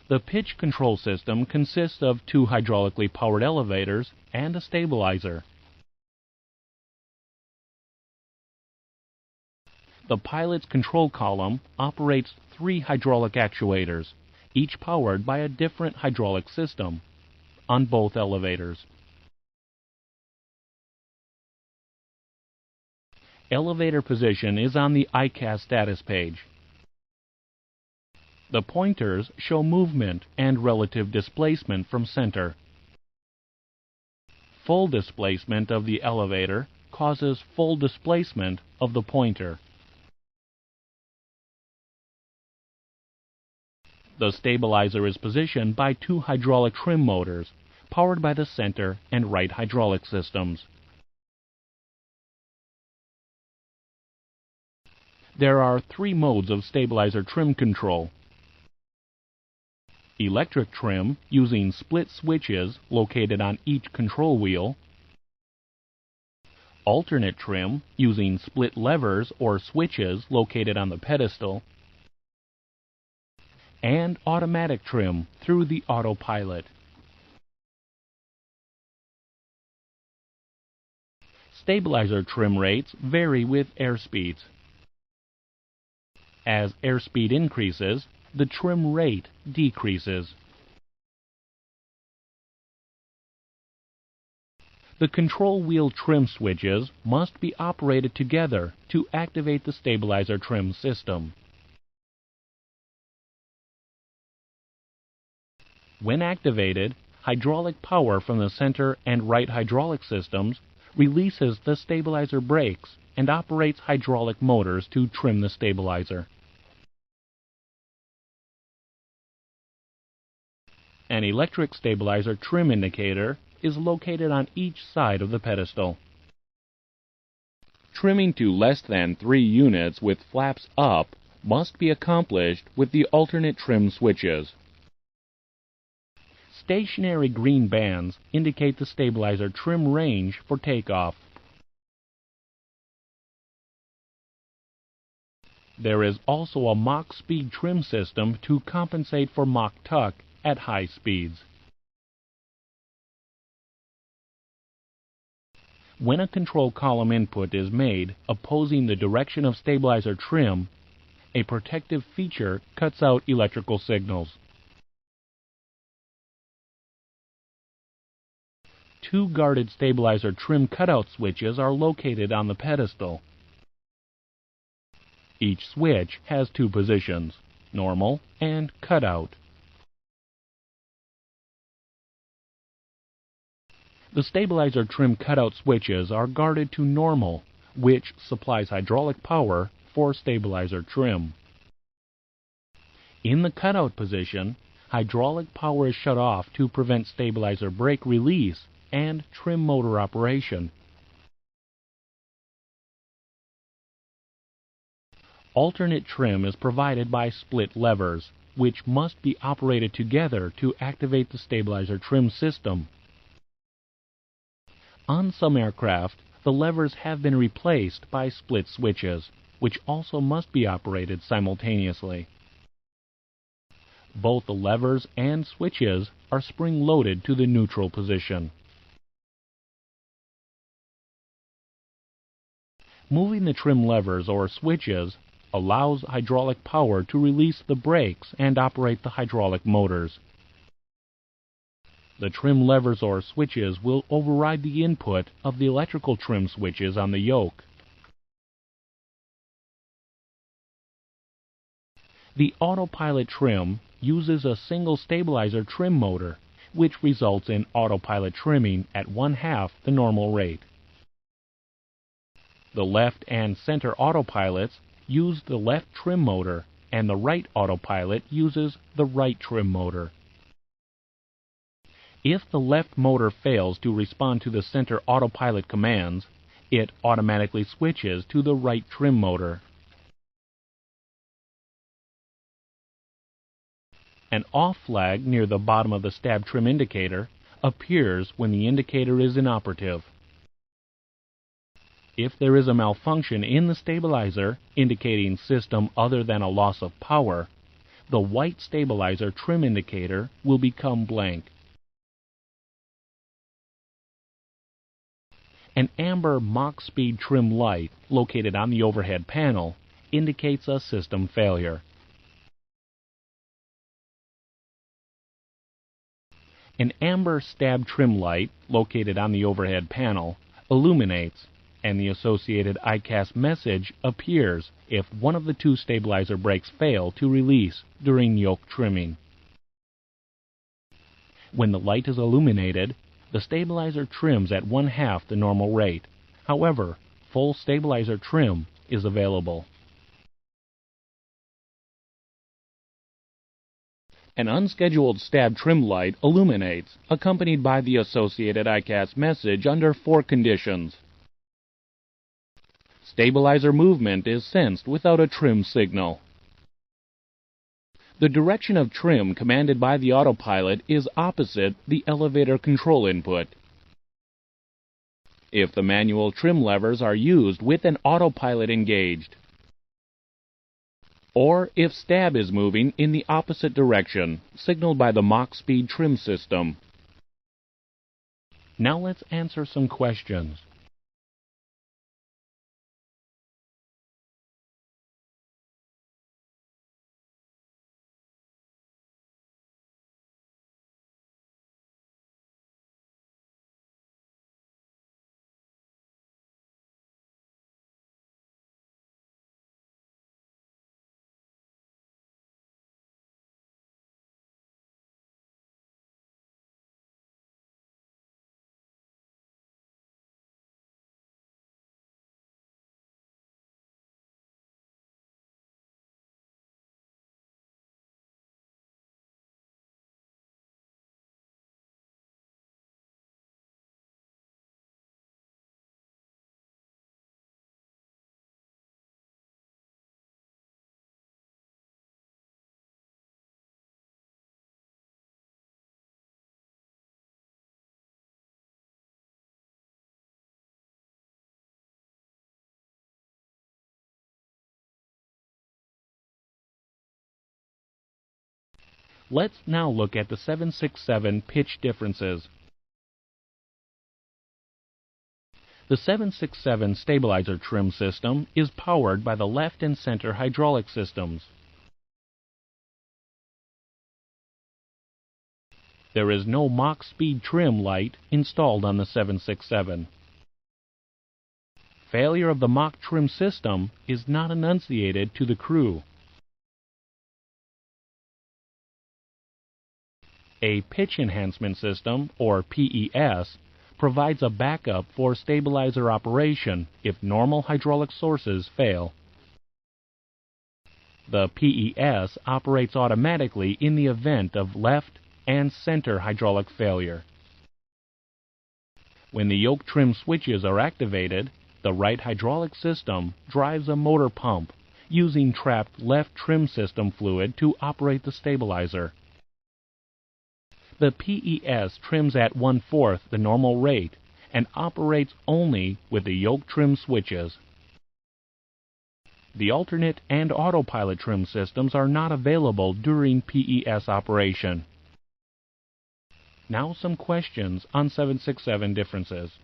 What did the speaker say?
The pitch control system consists of two hydraulically powered elevators and a stabilizer. The pilot's control column operates three hydraulic actuators, each powered by a different hydraulic system, on both elevators. Elevator position is on the ICAS status page. The pointers show movement and relative displacement from center. Full displacement of the elevator causes full displacement of the pointer. The stabilizer is positioned by two hydraulic trim motors, powered by the center and right hydraulic systems. There are three modes of stabilizer trim control. Electric trim using split switches located on each control wheel. Alternate trim using split levers or switches located on the pedestal. And automatic trim through the autopilot. Stabilizer trim rates vary with airspeeds. As airspeed increases, the trim rate decreases. The control wheel trim switches must be operated together to activate the stabilizer trim system. When activated, hydraulic power from the center and right hydraulic systems releases the stabilizer brakes and operates hydraulic motors to trim the stabilizer. An electric stabilizer trim indicator is located on each side of the pedestal. Trimming to less than 3 units with flaps up must be accomplished with the alternate trim switches. Stationary green bands indicate the stabilizer trim range for takeoff. There is also a Mach speed trim system to compensate for Mach tuck at high speeds. When a control column input is made opposing the direction of stabilizer trim, a protective feature cuts out electrical signals. Two guarded stabilizer trim cutout switches are located on the pedestal. Each switch has two positions, normal and cutout. The stabilizer trim cutout switches are guarded to normal, which supplies hydraulic power for stabilizer trim. In the cutout position, hydraulic power is shut off to prevent stabilizer brake release and trim motor operation. Alternate trim is provided by split levers, which must be operated together to activate the stabilizer trim system. On some aircraft, the levers have been replaced by split switches, which also must be operated simultaneously. Both the levers and switches are spring-loaded to the neutral position. Moving the trim levers or switches allows hydraulic power to release the brakes and operate the hydraulic motors. The trim levers or switches will override the input of the electrical trim switches on the yoke. The autopilot trim uses a single stabilizer trim motor, which results in autopilot trimming at 1/2 the normal rate. The left and center autopilots use the left trim motor, and the right autopilot uses the right trim motor. If the left motor fails to respond to the center autopilot commands, it automatically switches to the right trim motor. An off flag near the bottom of the stab trim indicator appears when the indicator is inoperative. If there is a malfunction in the stabilizer indicating system other than a loss of power, the white stabilizer trim indicator will become blank. An amber Mach speed trim light located on the overhead panel indicates a system failure. An amber stab trim light located on the overhead panel illuminates, and the associated ICAS message appears if one of the two stabilizer brakes fail to release during yoke trimming. When the light is illuminated, the stabilizer trims at 1/2 the normal rate. However, full stabilizer trim is available. An unscheduled stab trim light illuminates, accompanied by the associated ICAS message under 4 conditions. Stabilizer movement is sensed without a trim signal. The direction of trim commanded by the autopilot is opposite the elevator control input. If the manual trim levers are used with an autopilot engaged, or if stab is moving in the opposite direction, signaled by the Mach speed trim system. Now let's answer some questions. Let's now look at the 767 pitch differences. The 767 stabilizer trim system is powered by the left and center hydraulic systems. There is no Mach speed trim light installed on the 767. Failure of the Mach trim system is not enunciated to the crew. A pitch enhancement system, or PES, provides a backup for stabilizer operation if normal hydraulic sources fail. The PES operates automatically in the event of left and center hydraulic failure. When the yoke trim switches are activated, the right hydraulic system drives a motor pump using trapped left trim system fluid to operate the stabilizer. The PES trims at 1/4 the normal rate and operates only with the yoke trim switches. The alternate and autopilot trim systems are not available during PES operation. Now some questions on 767 differences.